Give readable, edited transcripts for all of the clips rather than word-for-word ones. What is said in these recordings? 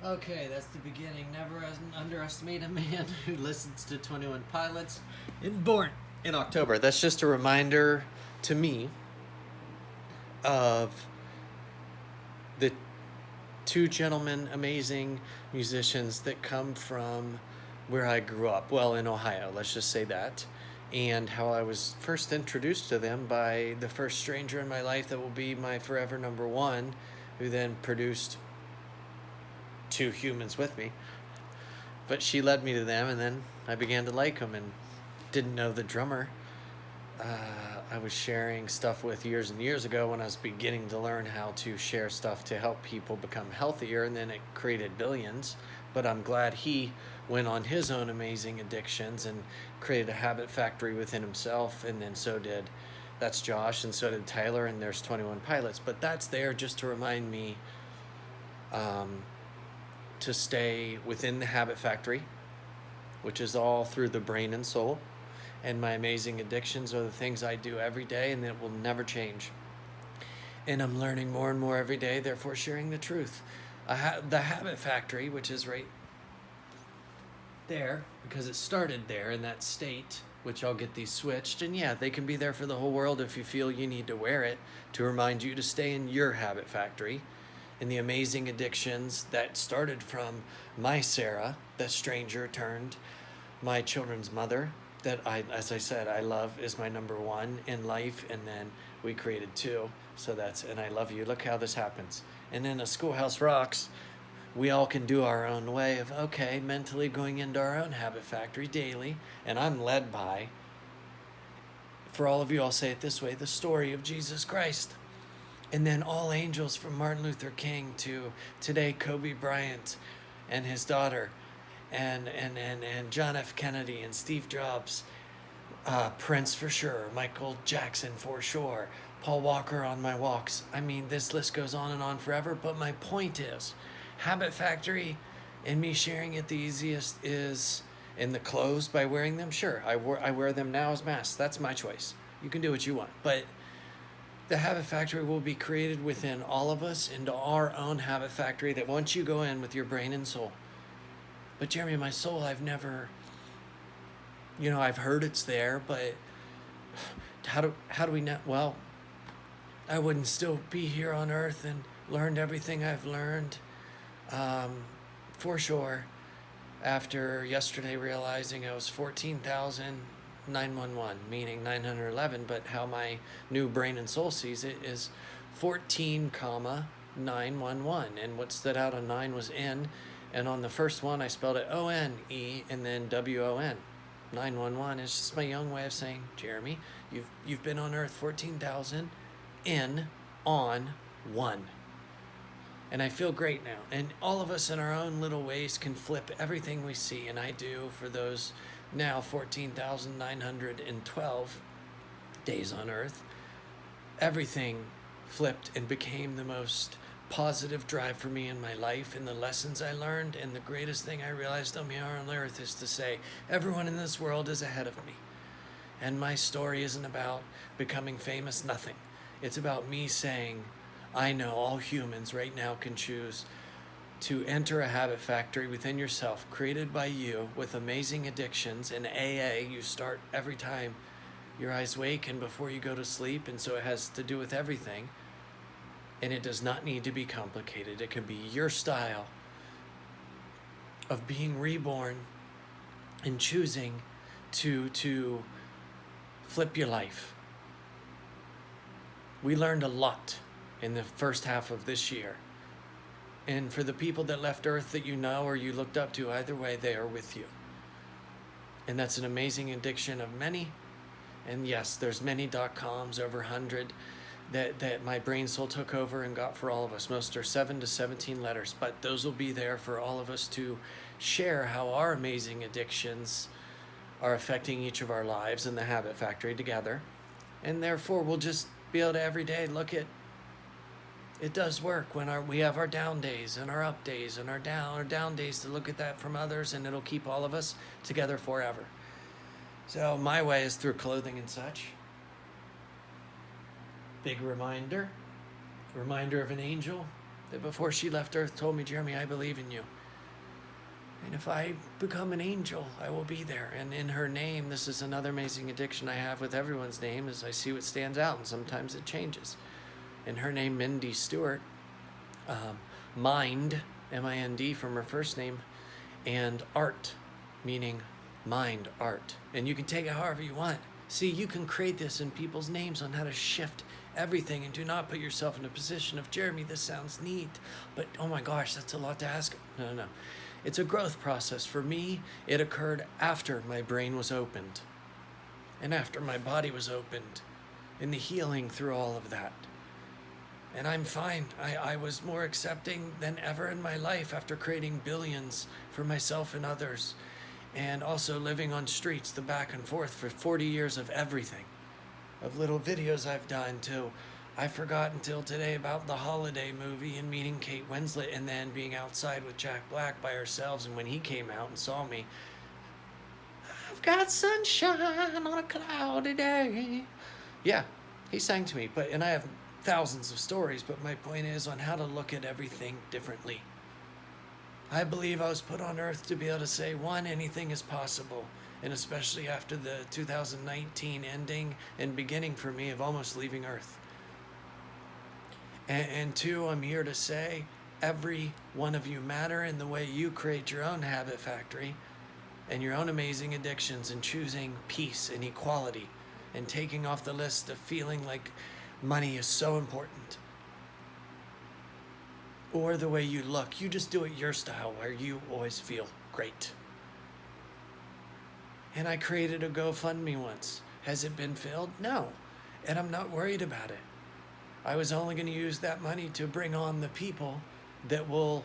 Okay, that's the beginning. Never underestimate a man who listens to 21 Pilots and born in October. That's just a reminder to me of the two gentlemen, amazing musicians that come from where I grew up. Well, in Ohio, let's just say that. And how I was first introduced to them by the first stranger in my life that will be my forever number one, who then produced two humans with me. But she led me to them, and then I began to like them and didn't know the drummer I was sharing stuff with years and years ago when I was beginning to learn how to share stuff to help people become healthier, and then it created billions. But I'm glad he went on his own amazing addictions and created a habit factory within himself, and then that's Josh, and so did Tyler, and there's 21 Pilots. But that's there just to remind me to stay within the habit factory, which is all through the brain and soul. And my amazing addictions are the things I do every day, and it will never change. And I'm learning more and more every day, therefore sharing the truth. The habit factory, which is right there, because it started there in that state, which I'll get these switched. And yeah, they can be there for the whole world if you feel you need to wear it to remind you to stay in your habit factory. And the amazing addictions that started from my Sarah, the stranger turned my children's mother, that as I said, I love, is my number one in life. And then we created two. So and I love you. Look how this happens. And then a Schoolhouse Rocks, we all can do our own way of, okay, mentally going into our own habit factory daily. And I'm led by, for all of you, I'll say it this way, the story of Jesus Christ. And then all angels from Martin Luther King to today Kobe Bryant and his daughter, and John F. Kennedy and Steve Jobs, Prince for sure, Michael Jackson for sure, Paul Walker on my walks. I mean, this list goes on and on forever, but my point is, habit factory and me sharing it the easiest is in the clothes by wearing them. Sure, I wear them now as masks. That's my choice. You can do what you want, but the habit factory will be created within all of us into our own habit factory that once you go in with your brain and soul. But Jeremy, my soul, I've never, I've heard it's there, but how do we know? Well, I wouldn't still be here on earth and learned everything I've learned, for sure, after yesterday realizing I was 14,911, meaning 911, but how my new brain and soul sees it is 14,911. And what stood out on 9 was N. And on the first one, I spelled it O-N-E and then W-O-N. 911 is just my young way of saying, Jeremy, you've been on earth 14,000 in on 1. And I feel great now. And all of us in our own little ways can flip everything we see. And I do for those now 14,912 days on earth. Everything flipped and became the most positive drive for me in my life, and the lessons I learned. And the greatest thing I realized on earth is to say, everyone in this world is ahead of me. And my story isn't about becoming famous, nothing. It's about me saying, I know all humans right now can choose to enter a habit factory within yourself, created by you, with amazing addictions. In AA, you start every time your eyes wake and before you go to sleep, and so it has to do with everything. And it does not need to be complicated. It can be your style of being reborn and choosing to flip your life. We learned a lot in the first half of this year. And for the people that left Earth that you know or you looked up to, either way, they are with you. And that's an amazing addiction of many. And yes, there's many .coms, over 100, that my brain soul took over and got for all of us. Most are 7 to 17 letters, but those will be there for all of us to share how our amazing addictions are affecting each of our lives in the habit factory together. And therefore, we'll just be able to every day look at, it does work when we have our down days and our up days and our down days, to look at that from others, and it'll keep all of us together forever. So my way is through clothing and such. Big reminder of an angel that before she left Earth told me, Jeremy, I believe in you. And if I become an angel, I will be there. And in her name, this is another amazing addiction I have with everyone's name, is I see what stands out, and sometimes it changes. In her name, Mindy Stewart, Mind, M-I-N-D from her first name, and art, meaning mind, art. And you can take it however you want. See, you can create this in people's names on how to shift everything, and do not put yourself in a position of, Jeremy, this sounds neat, but oh my gosh, that's a lot to ask. No. It's a growth process. For me, it occurred after my brain was opened and after my body was opened, in the healing through all of that. And I'm fine. I was more accepting than ever in my life after creating billions for myself and others, and also living on streets, the back and forth for 40 years of everything, of little videos I've done to, I forgot until today about the Holiday movie and meeting Kate Winslet, and then being outside with Jack Black by ourselves, and when he came out and saw me, I've got sunshine on a cloudy day. Yeah, he sang to me, and I have thousands of stories, but my point is on how to look at everything differently. I believe I was put on earth to be able to say, one, anything is possible, and especially after the 2019 ending and beginning for me of almost leaving earth. And two, I'm here to say, every one of you matter in the way you create your own habit factory and your own amazing addictions, and choosing peace and equality and taking off the list of feeling like money is so important. Or the way you look. You just do it your style, where you always feel great. And I created a GoFundMe once. Has it been filled? No. And I'm not worried about it. I was only going to use that money to bring on the people that will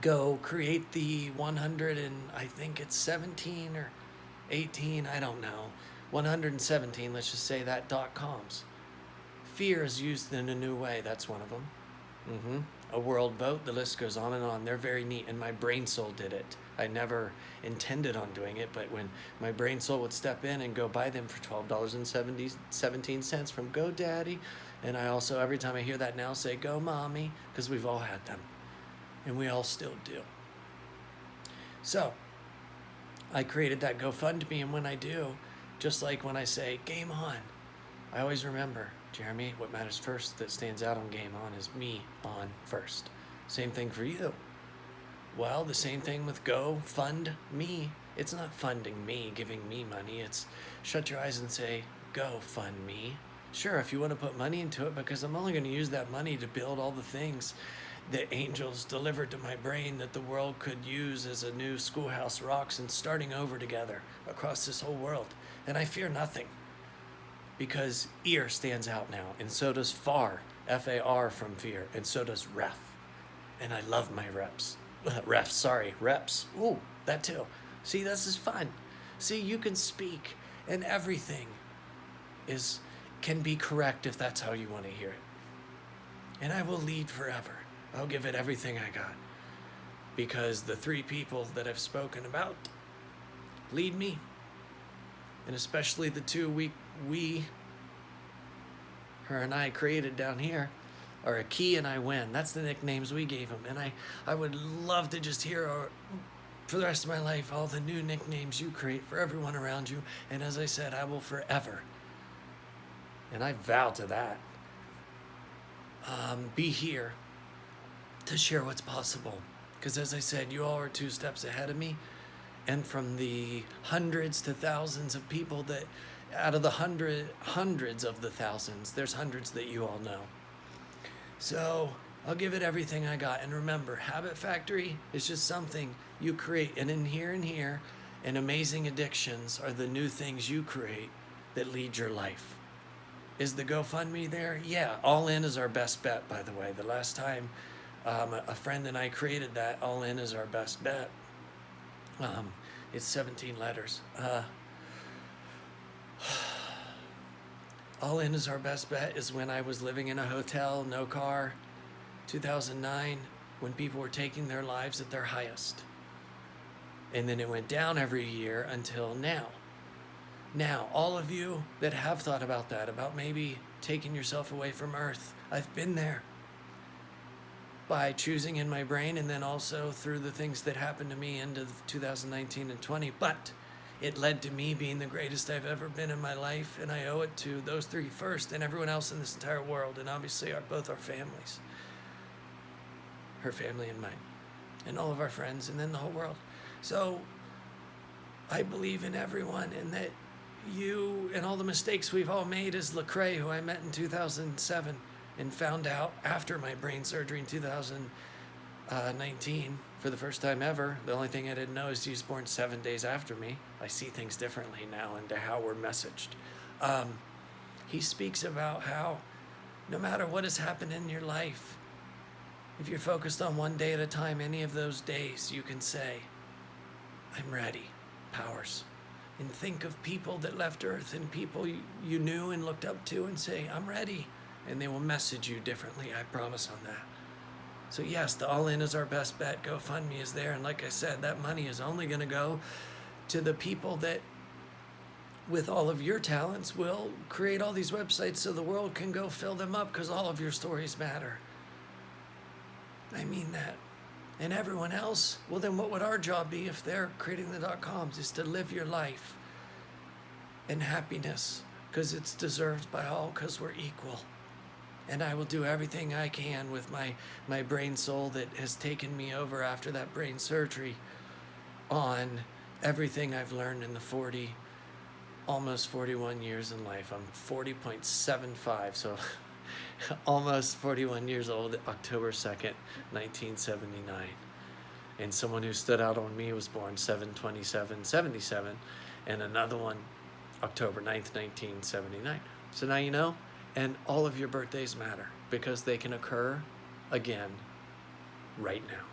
go create the 100 and I think it's 17 or 18, I don't know, 117, let's just say that, .coms. Fear is used in a new way. That's one of them. A world vote, the list goes on and on. They're very neat, and my brain soul did it. I never intended on doing it, but when my brain soul would step in and go buy them for $12.17 from GoDaddy, and I also, every time I hear that now, say, go mommy, because we've all had them, and we all still do. So, I created that GoFundMe, and when I do, just like when I say, game on, I always remember, Jeremy, what matters first that stands out on Game On is me on first. Same thing for you. Well, the same thing with Go Fund Me. It's not funding me, giving me money. It's shut your eyes and say, go fund me. Sure, if you want to put money into it, because I'm only going to use that money to build all the things that angels delivered to my brain that the world could use as a new Schoolhouse Rocks and starting over together across this whole world. And I fear nothing. Because ear stands out now, and so does FAR, F-A-R from fear, and so does ref. And I love my reps. Reps. Ooh, that too. See, this is fun. See, you can speak, and everything can be correct if that's how you want to hear it. And I will lead forever. I'll give it everything I got. Because the three people that I've spoken about lead me. And especially the two her and I created down here, are a KEY and IWIN. That's the nicknames we gave them. And I would love to just hear, for the rest of my life, all the new nicknames you create for everyone around you. And as I said, I will forever, and I vow to that, be here to share what's possible. Because as I said, you all are 2 steps ahead of me. And from the hundreds to thousands of people that, out of the hundreds of the thousands, there's hundreds that you all know. So I'll give it everything I got. And remember, Habit Factory is just something you create. And in here, and Amazing Addictions are the new things you create that lead your life. Is the GoFundMe there? Yeah, All In is our best bet, by the way. The last time a friend and I created that, All In is our best bet. It's 17 letters. All In is our best bet is when I was living in a hotel, no car, 2009, when people were taking their lives at their highest. And then it went down every year until now. Now, all of you that have thought about that, about maybe taking yourself away from Earth, I've been there. by choosing in my brain, and then also through the things that happened to me into 2019 and 20. But it led to me being the greatest I've ever been in my life, and I owe it to those three first and everyone else in this entire world, and obviously both our families. Her family and mine, and all of our friends, and then the whole world. So I believe in everyone, and that you and all the mistakes we've all made, as Lecrae, who I met in 2007 and found out after my brain surgery in 2019 for the first time ever. The only thing I didn't know is he was born 7 days after me. I see things differently now into how we're messaged. He speaks about how no matter what has happened in your life, if you're focused on one day at a time, any of those days, you can say, I'm ready, powers. And think of people that left Earth and people you knew and looked up to and say, I'm ready. And they will message you differently, I promise on that. So yes, the All In is our best bet. GoFundMe is there. And like I said, that money is only going to go to the people that, with all of your talents, will create all these websites so the world can go fill them up, because all of your stories matter. I mean that. And everyone else, well then what would our job be if they're creating the .coms? Is to live your life in happiness, because it's deserved by all, because we're equal. And I will do everything I can with my brain soul that has taken me over after that brain surgery on everything I've learned in the almost 41 years in life. I'm 40.75, so almost 41 years old, October 2nd, 1979. And someone who stood out on me was born 7/27/77, and another one, October 9th, 1979. So now you know, and all of your birthdays matter, because they can occur again right now.